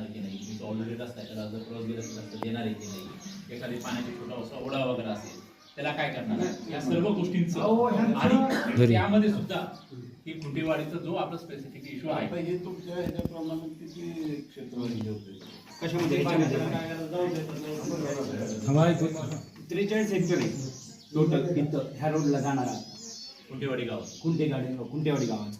करणार की नाही, तुम्ही ऑलरेडी रस्ता त्याला जर क्रॉस गेला रस्ता देणार आहे की नाही, एखादी पाण्याची छोटा ओढा वगैरे असेल त्याला काय करणार, या सर्व गोष्टींचं आणि त्यामध्ये सुद्धा ही खुंटेवाडीचा जो आपला स्पेसिफिक इश्यू आहे हे तुमच्या ह्याच्याप्रमाणे किती क्षेत्र होते कशामध्ये 43 हेक्टर आहे टोटल इथं ह्या रोडला जाणारा खुंटेवाडी गावात. कुंटेवाडी गावात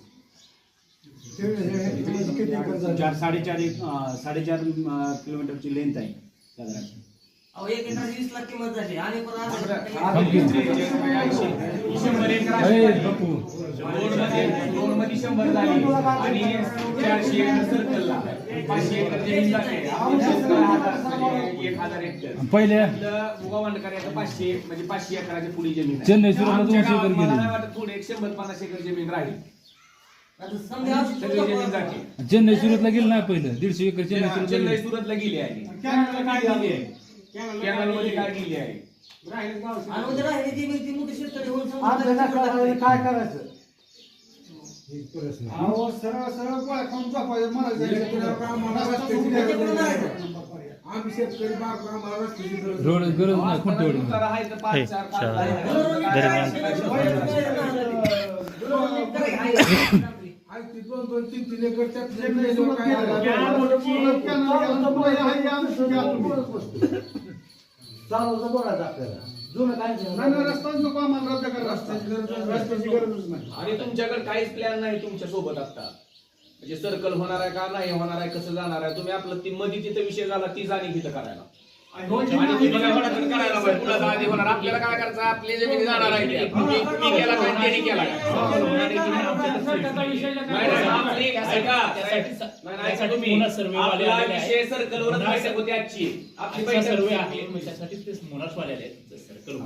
4.5 किलोमीटरची लेंथ आहे साधारण. अहो 1 एकर 20 लाख किंमत झाली आणि पण दोन मध्ये 100 झाली आणि 400 एकर सर्कलला 500 एकर जमीन लागते 1000 हेक्टर पहिले मुगावंडकरांचं 500 म्हणजे 500 एकराच्या पुढे जमीन आहे. चेन्नई सुरतला आमच्या 200 एकर गावात मला गेली. नाही वाटत पुढे 100-50 एकर जमीन राहील. समजा सगळी जमीन जाते. चेन्नई सुरतला गेलं नाही पहिलं 150 एकर चेन्नई चेन्नई सुरतला गेली आहे. कॅनलमध्ये काय गेली आहे. आणि उद्या राहिली ती ती मोठी शेतकरी होऊन काय करायचं अहो सरळ सरळ गोळ्या खाऊन झोपायचं मला आम्ही शेतकरी बाग आम्हाला रस्त्याची रोड गरज नाही खुंटेवाडी उत्तर आहे तर 5-4 दोन 3 एकर चालवतं बोलायचं आपल्याला जुनं काय रस्ताच नको आम्हाला रद्द करा रस्त्याची गरजच नाही. आणि तुमच्याकडे काहीच प्लॅन नाही तुमच्या सोबत आता म्हणजे सर्कल होणार आहे का नाही होणार आहे कसं जाणार आहे तुम्ही आपलं ती मध्ये तिथं विषय झाला ती जाणी तिथं करायला आणि तुम्ही काय पटकन करायला पाहिजे पुढे आधी होणार आपल्याला काय करायचं आपली जमीन जाणार आहे तुम्ही केला काय त्यांनी केला काय विषय सर्कलवर बैठक होती आजची आपली बैठक सर्वे आहे त्यासाठी ते मोनार्सवाले आले सर्कल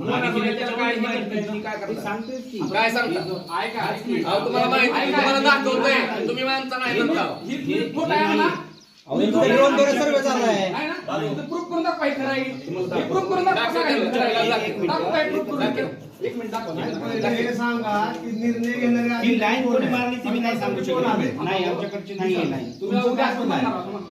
काय सांगता ऐका तुम्हाला माहिती तुम्हाला दाखवतोय तुम्ही मानता नाही सर्वे झालाय प्रूफ करून दाखवाय खरं प्रूफ करून एक मिनिट दाखवा सांगा की निर्णय घेणारे ही लाईन कोणी मारली ती मी नाही सांगू शकत नाही आमच्याकडची नाही आहे लाईन तुम्ही उद्या